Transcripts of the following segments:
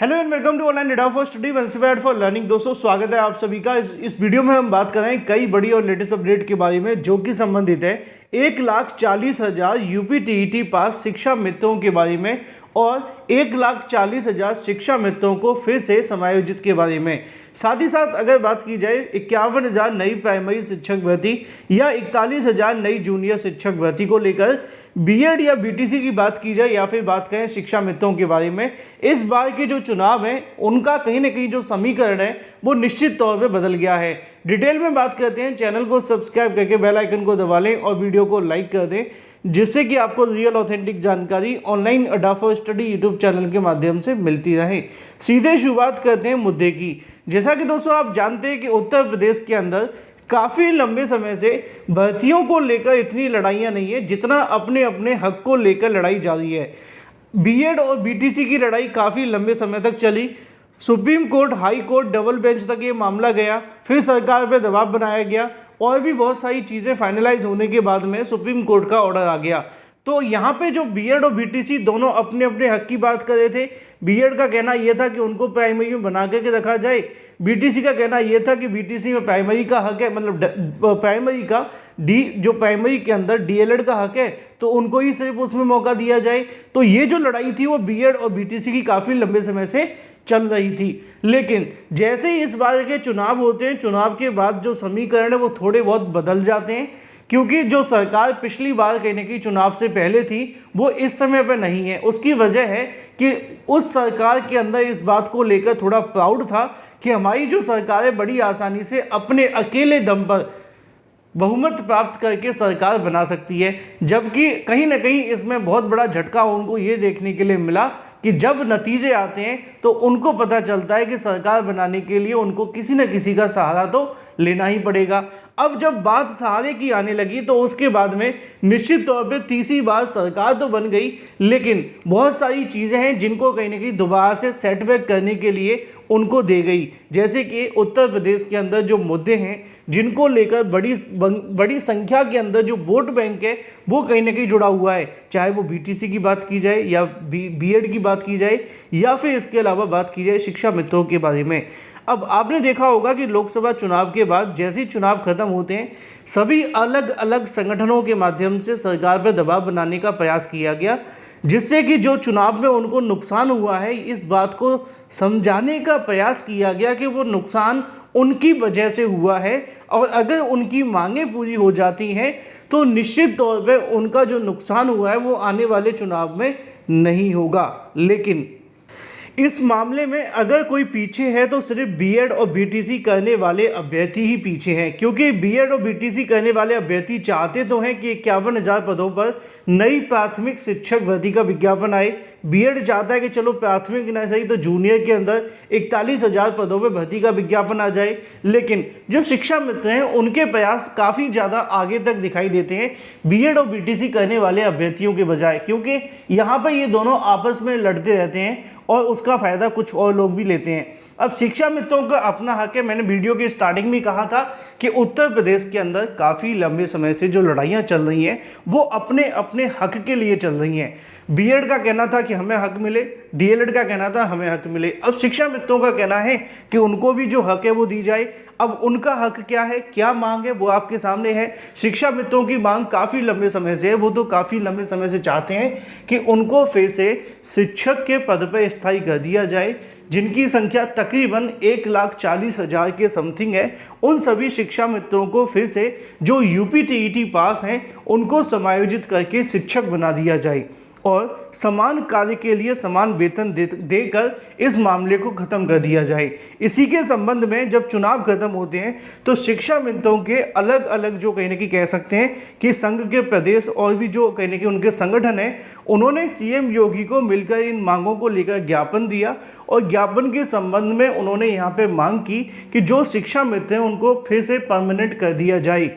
Hello and welcome to online data for study inspired for learning. दोस्तों स्वागत है आप सभी का। इस वीडियो में हम बात कर रहे हैं कई बड़ी और लेटेस्ट अपडेट के बारे में जो कि संबंधित है 1,40,000 यूपी टीईटी पास शिक्षा मित्रों के बारे में और 1,40,000 शिक्षा मित्रों को फिर से समायोजित के बारे में। साथ ही साथ अगर बात की जाए 51,000 नई प्राइमरी शिक्षक भर्ती या 41,000 नई जूनियर शिक्षक भर्ती को लेकर बीएड या बीटीसी की बात की जाए या फिर बात करें शिक्षा मित्रों के बारे में, इस बार के जो चुनाव हैं उनका कहीं ना कहीं जो समीकरण है वो निश्चित तौर पे बदल गया है। डिटेल में बात करते हैं। चैनल को सब्सक्राइब करके बेल आइकन को दबा लें और वीडियो को लाइक कर दें जिससे कि आपको रियल ऑथेंटिक जानकारी online data for study YouTube channel के माध्यम से मिलती रहे। सीधे शुरुआत करते हैं मुद्दे की। जैसा कि दोस्तों आप जानते हैं कि उत्तर प्रदेश के अंदर काफ़ी लंबे समय से भर्तियों को लेकर इतनी लड़ाइयाँ नहीं है जितना अपने अपने हक को लेकर लड़ाई जारी है। बीएड और बीटीसी की लड़ाई काफ़ी लंबे समय तक चली। Supreme court, high court, double bench तक ये मामला गया, फिर सरकार पर दबाव बनाया गया और भी बहुत सारी चीज़ें फाइनलाइज होने के बाद में सुप्रीम कोर्ट का ऑर्डर आ गया। तो यहाँ पे जो बीएड और बीटीसी दोनों अपने अपने हक की बात कर रहे थे। बीएड का कहना यह था कि उनको प्राइमरी में बना करके रखा जाए, बीटीसी का कहना यह था कि बीटीसी में प्राइमरी का हक है, मतलब प्राइमरी का जो प्राइमरी के अंदर डीएलएड का हक है तो उनको ही सिर्फ उसमें मौका दिया जाए। तो ये जो लड़ाई थी वो बीएड और बीटीसी की काफ़ी लंबे समय से चल रही थी। लेकिन जैसे ही इस बार के चुनाव होते हैं, चुनाव के बाद जो समीकरण है वो थोड़े बहुत बदल जाते हैं, क्योंकि जो सरकार पिछली बार कहने की चुनाव से पहले थी वो इस समय पर नहीं है। उसकी वजह है कि उस सरकार के अंदर इस बात को लेकर थोड़ा प्राउड था कि हमारी जो सरकार है बड़ी आसानी से अपने अकेले दम पर बहुमत प्राप्त करके सरकार बना सकती है। जबकि कहीं ना कहीं इसमें बहुत बड़ा झटका उनको ये देखने के लिए मिला कि जब नतीजे आते हैं तो उनको पता चलता है कि सरकार बनाने के लिए उनको किसी न किसी का सहारा तो लेना ही पड़ेगा। अब जब बात सहारे की आने लगी तो उसके बाद में निश्चित तौर पे तीसरी बार सरकार तो बन गई, लेकिन बहुत सारी चीज़ें हैं जिनको कहीं ना कहीं दोबारा से सेटबैक करने के लिए उनको दे गई। जैसे कि उत्तर प्रदेश के अंदर जो मुद्दे हैं जिनको लेकर बड़ी संख्या के अंदर जो वोट बैंक है वो कहीं ना कहीं जुड़ा हुआ है, चाहे वो बीटीसी की बात की जाए या बीएड की बात की जाए या फिर इसके अलावा बात की जाए शिक्षा मित्रों के बारे में। अब आपने देखा होगा कि लोकसभा चुनाव के बाद जैसे ही चुनाव खत्म होते हैं सभी अलग अलग संगठनों के माध्यम से सरकार पर दबाव बनाने का प्रयास किया गया, जिससे कि जो चुनाव में उनको नुकसान हुआ है इस बात को समझाने का प्रयास किया गया कि वो नुकसान उनकी वजह से हुआ है और अगर उनकी मांगें पूरी हो जाती हैं तो निश्चित तौर पे उनका जो नुकसान हुआ है वो आने वाले चुनाव में नहीं होगा। लेकिन इस मामले में अगर कोई पीछे है तो सिर्फ बीएड और बीटीसी करने वाले अभ्यर्थी ही पीछे हैं, क्योंकि बीएड और बीटीसी करने वाले अभ्यर्थी चाहते तो हैं कि 51,000 पदों पर नई प्राथमिक शिक्षक भर्ती का विज्ञापन आए। बीएड चाहता है कि चलो प्राथमिक ना सही तो जूनियर के अंदर 41,000 पदों पर भर्ती का विज्ञापन आ जाए। लेकिन जो शिक्षा मित्र हैं उनके प्रयास काफ़ी ज़्यादा आगे तक दिखाई देते हैं बीएड और बीटीसी करने वाले अभ्यर्थियों के बजाय, क्योंकि यहाँ पर ये दोनों आपस में लड़ते रहते हैं और उसका फ़ायदा कुछ और लोग भी लेते हैं। अब शिक्षा मित्रों का अपना हक है। मैंने वीडियो के स्टार्टिंग में कहा था कि उत्तर प्रदेश के अंदर काफ़ी लंबे समय से जो लड़ाइयाँ चल रही हैं वो अपने अपने हक के लिए चल रही हैं। बीएड का कहना था कि हमें हक मिले, डीएलएड का कहना था हमें हक मिले। अब शिक्षा मित्रों का कहना है कि उनको भी जो हक है वो दी जाए। अब उनका हक क्या है, क्या मांग है, वो आपके सामने है। शिक्षा मित्रों की मांग काफ़ी लंबे समय से है, वो तो काफ़ी लंबे समय से चाहते हैं कि उनको फिर से शिक्षक के पद पर स्थायी कर दिया जाए, जिनकी संख्या तकरीबन 1,40,000 के समथिंग है। उन सभी शिक्षा मित्रों को फिर से जो यूपी टीईटी पास हैं उनको समायोजित करके शिक्षक बना दिया जाए और समान कार्य के लिए समान वेतन देकर इस मामले को ख़त्म कर दिया जाए। इसी के संबंध में जब चुनाव खत्म होते हैं तो शिक्षा मित्रों के अलग अलग जो कहीं ना कहीं कह सकते हैं कि संघ के प्रदेश और भी जो कहीं ना कहीं उनके संगठन हैं उन्होंने सीएम योगी को मिलकर इन मांगों को लेकर ज्ञापन दिया और ज्ञापन के संबंध में उन्होंने यहाँ पर मांग की कि जो शिक्षा मित्र हैं उनको फिर से परमानेंट कर दिया जाए।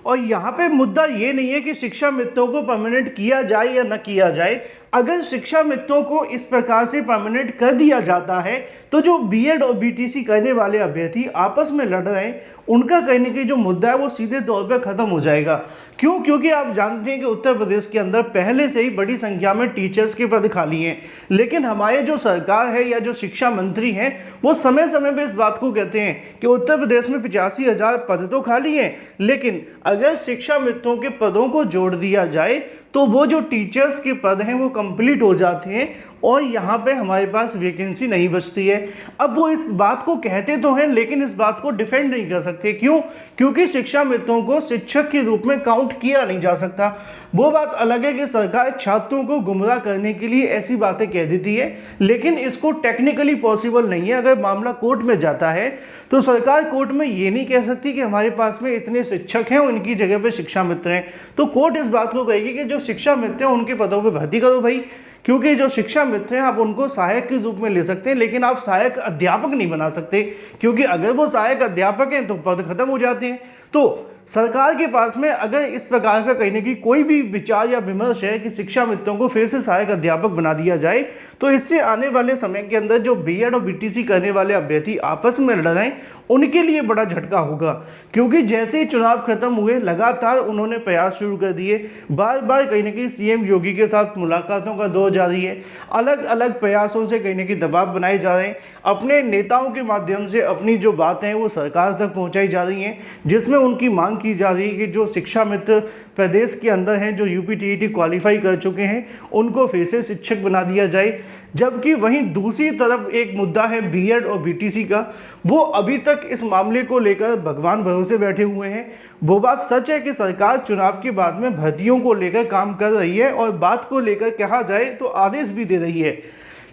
और यहाँ पे मुद्दा ये नहीं है कि शिक्षा मित्रों को परमानेंट किया जाए या न किया जाए, अगर शिक्षा मित्रों को इस प्रकार से परमानेंट कर दिया जाता है तो जो बीएड और बीटीसी करने वाले अभ्यर्थी आपस में लड़ रहे हैं उनका कहने की जो मुद्दा है वो सीधे तौर पर खत्म हो जाएगा। क्यों? क्योंकि आप जानते हैं कि उत्तर प्रदेश के अंदर पहले से ही बड़ी संख्या में टीचर्स के पद खाली हैं, लेकिन हमारे जो सरकार है या जो शिक्षा मंत्री हैं वो समय समय पर इस बात को कहते हैं कि उत्तर प्रदेश में 85,000 पद तो खाली हैं, लेकिन अगर शिक्षा मित्रों के पदों को जोड़ दिया जाए तो वो जो टीचर्स के पद हैं वो कंप्लीट हो जाते हैं और यहाँ पे हमारे पास वैकेंसी नहीं बचती है। अब वो इस बात को कहते तो हैं लेकिन इस बात को डिफेंड नहीं कर सकते। क्यों? क्योंकि शिक्षा मित्रों को शिक्षक के रूप में काउंट किया नहीं जा सकता। वो बात अलग है कि सरकार छात्रों को गुमराह करने के लिए ऐसी बातें कह देती है, लेकिन इसको टेक्निकली पॉसिबल नहीं है। अगर मामला कोर्ट में जाता है तो सरकार कोर्ट में ये नहीं कह सकती कि हमारे पास में इतने शिक्षक हैं, उनकी जगह पर शिक्षा मित्र हैं। तो कोर्ट इस बात को कहेगी कि जो शिक्षा मित्र हैं उनके पदों पर भर्ती करो भाई, क्योंकि जो शिक्षा मित्र हैं आप उनको सहायक के रूप में ले सकते हैं, लेकिन आप सहायक अध्यापक नहीं बना सकते, क्योंकि अगर वो सहायक अध्यापक हैं तो पद खत्म हो जाते हैं। तो सरकार के पास में अगर इस प्रकार का कहने की कोई भी विचार या विमर्श है कि शिक्षा मित्रों को फिर से सहायक अध्यापक बना दिया जाए तो इससे आने वाले समय के अंदर जो बीएड और बीटीसी करने वाले अभ्यर्थी आपस में लड़ रहे हैं उनके लिए बड़ा झटका होगा। क्योंकि जैसे ही चुनाव खत्म हुए लगातार उन्होंने प्रयास शुरू कर दिए, बार बार कहीं ना कहीं सीएम योगी के साथ मुलाकातों का दौर जारी है, अलग अलग प्रयासों से कहीं ना कहीं दबाव बनाए जा रहे हैं, अपने नेताओं के माध्यम से अपनी जो बातें हैं वो सरकार तक पहुंचाई जा रही हैं, जिसमें उनकी मांग की जा रही है कि जो शिक्षा मित्र प्रदेश के अंदर हैं जो यूपी-टीईटी क्वालिफाई कर चुके हैं उनको फिर से शिक्षक बना दिया जाए। जबकि वहीं दूसरी तरफ एक मुद्दा है बीएड और बीटीसी का, वो अभी तक इस मामले को लेकर भगवान भरोसे बैठे हुए हैं। वो बात सच है कि सरकार चुनाव के बाद में भर्तियों को लेकर काम कर रही है और बात को लेकर कहा जाए तो आदेश भी दे रही है,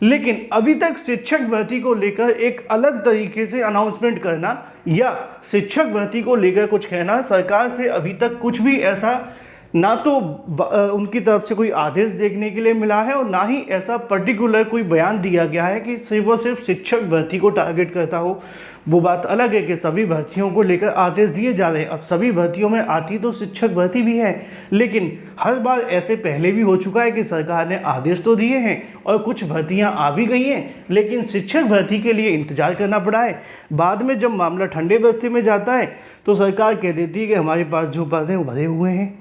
लेकिन अभी तक शिक्षक भर्ती को लेकर एक अलग तरीके से अनाउंसमेंट करना या शिक्षक भर्ती को लेकर कुछ कहना, सरकार से अभी तक कुछ भी ऐसा ना तो उनकी तरफ से कोई आदेश देखने के लिए मिला है और ना ही ऐसा पर्टिकुलर कोई बयान दिया गया है कि सिर्फ और सिर्फ शिक्षक भर्ती को टारगेट करता हो। वो बात अलग है कि सभी भर्तियों को लेकर आदेश दिए जा रहे हैं। अब सभी भर्तियों में आती तो शिक्षक भर्ती भी है, लेकिन हर बार ऐसे पहले भी हो चुका है कि सरकार ने आदेश तो दिए हैं और कुछ भर्तियां आ भी गई हैं, लेकिन शिक्षक भर्ती के लिए इंतजार करना पड़ा है। बाद में जब मामला ठंडे बस्ते में जाता है तो सरकार कह देती है कि हमारे पास जो पद हैं वो भरे हुए हैं।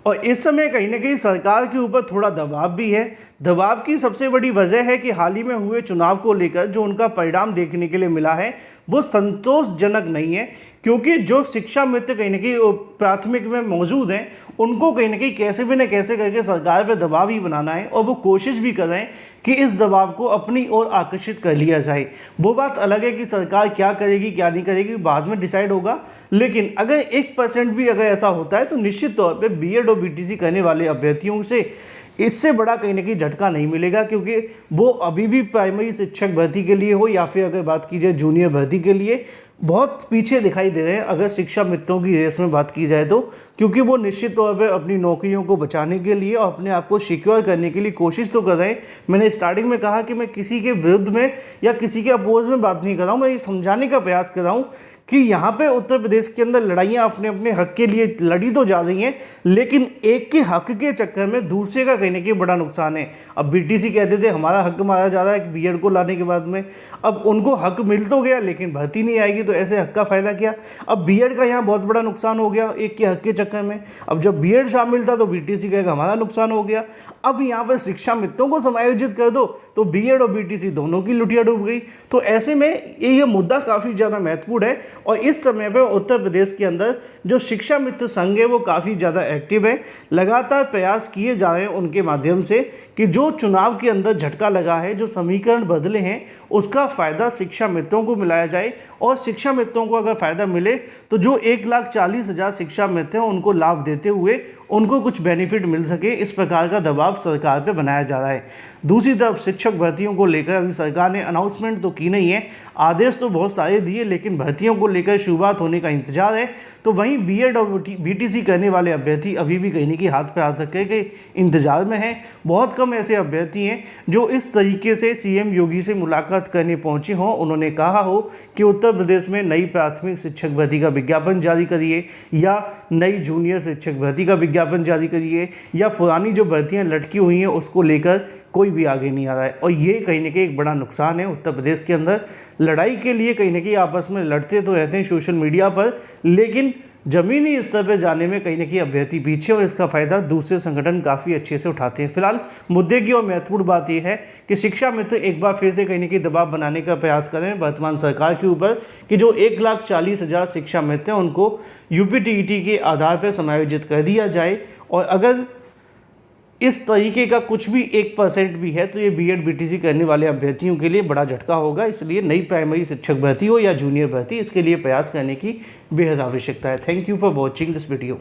और इस समय कहीं ना कहीं सरकार के ऊपर थोड़ा दबाव भी है। दबाव की सबसे बड़ी वजह है कि हाल ही में हुए चुनाव को लेकर जो उनका परिणाम देखने के लिए मिला है वो संतोषजनक नहीं है, क्योंकि जो शिक्षा मित्र कहीं ना कहीं प्राथमिक में मौजूद हैं उनको कहीं ना कहीं कैसे भी न कैसे करके सरकार पर दबाव ही बनाना है और वो कोशिश भी कर रहे हैं कि इस दबाव को अपनी ओर आकर्षित कर लिया जाए। वो बात अलग है कि सरकार क्या करेगी क्या नहीं करेगी बाद में डिसाइड होगा, लेकिन अगर 1% भी अगर ऐसा होता है तो निश्चित तौर पे बीएड और बीटीसी करने वाले अभ्यर्थियों से इससे बड़ा कहीं ना कहीं झटका नहीं मिलेगा, क्योंकि वो अभी भी प्राइमरी शिक्षक भर्ती के लिए हो या फिर अगर बात की जाए जूनियर भर्ती के लिए बहुत पीछे दिखाई दे रहे हैं अगर शिक्षा मित्रों की रेस में बात की जाए तो, क्योंकि वो निश्चित तौर पर अपनी नौकरियों को बचाने के लिए और अपने आप को सिक्योर करने के लिए कोशिश तो कर रहे हैं। मैंने स्टार्टिंग में कहा कि मैं किसी के विरुद्ध में या किसी के अपोज में बात नहीं कर रहा हूँ, मैं ये समझाने का प्रयास कर रहा हूँ कि यहाँ पे उत्तर प्रदेश के अंदर लड़ाइयाँ अपने अपने हक के लिए लड़ी तो जा रही हैं, लेकिन एक के हक के चक्कर में दूसरे का कहीं ना कहीं बड़ा नुकसान है। अब बीटीसी कहते थे हमारा हक मारा जा रहा है बीएड को लाने के बाद में, अब उनको हक मिल तो गया लेकिन भर्ती नहीं आएगी तो ऐसे हक का फायदा क्या। अब बीएड का यहाँ बहुत बड़ा नुकसान हो गया एक के हक के चक्कर में। अब जब बीएड शामिल था तो बीटीसी कहेगा हमारा नुकसान हो गया। अब यहाँ पर शिक्षा मित्रों को समायोजित कर दो तो बीएड और बीटीसी दोनों की लुटिया डूब गई। तो ऐसे में ये मुद्दा काफ़ी ज़्यादा महत्वपूर्ण है और इस समय पर उत्तर प्रदेश के अंदर जो शिक्षा मित्र संघ है वो काफ़ी ज़्यादा एक्टिव है। लगातार प्रयास किए जा रहे हैं उनके माध्यम से कि जो चुनाव के अंदर झटका लगा है, जो समीकरण बदले हैं, उसका फ़ायदा शिक्षा मित्रों को मिलाया जाए और शिक्षा मित्रों को अगर फ़ायदा मिले तो जो 1,40,000 शिक्षा मित्र हैं उनको लाभ देते हुए उनको कुछ बेनिफिट मिल सके, इस प्रकार का दबाव सरकार पे बनाया जा रहा है। दूसरी तरफ शिक्षक भर्तियों को लेकर अभी सरकार ने अनाउंसमेंट तो की नहीं है, आदेश तो बहुत सारे दिए, लेकिन भर्तियों को लेकर शुरुआत होने का इंतजार है। तो वहीं बीएड और बीटीसी करने वाले अभ्यर्थी अभी भी कहीं न कहीं हाथ पे हाथ रख के इंतजार में हैं। बहुत कम कम ऐसे अभ्यर्थी हैं जो इस तरीके से सीएम योगी से मुलाकात करने पहुंचे हों, उन्होंने कहा हो कि उत्तर प्रदेश में नई प्राथमिक शिक्षक भर्ती का विज्ञापन जारी करिए या नई जूनियर शिक्षक भर्ती का विज्ञापन जारी करिए, या पुरानी जो भर्तियां लटकी हुई हैं उसको लेकर कोई भी आगे नहीं आ रहा है। और ये कहीं ना कहीं एक बड़ा नुकसान है उत्तर प्रदेश के अंदर। लड़ाई के लिए कहीं ना कहीं आपस में लड़ते तो रहते हैं सोशल मीडिया पर, लेकिन ज़मीनी स्तर पर जाने में कहीं ना कहीं अभ्यर्थी पीछे, और इसका फ़ायदा दूसरे संगठन काफ़ी अच्छे से उठाते हैं। फिलहाल मुद्दे की और महत्वपूर्ण बात यह है कि शिक्षा मित्र एक बार फिर से कहीं ना कहीं दबाव बनाने का प्रयास करें वर्तमान सरकार के ऊपर कि जो 1,40,000 शिक्षा मित्र हैं उनको यूपीटीईटी के आधार पर समायोजित कर दिया जाए। और अगर इस तरीके का कुछ भी 1% भी है तो ये बीएड बीटीसी करने वाले अभ्यर्थियों के लिए बड़ा झटका होगा। इसलिए नई प्राइमरी शिक्षक भर्ती हो या जूनियर भर्ती, इसके लिए प्रयास करने की बेहद आवश्यकता है। Thank you for watching this video.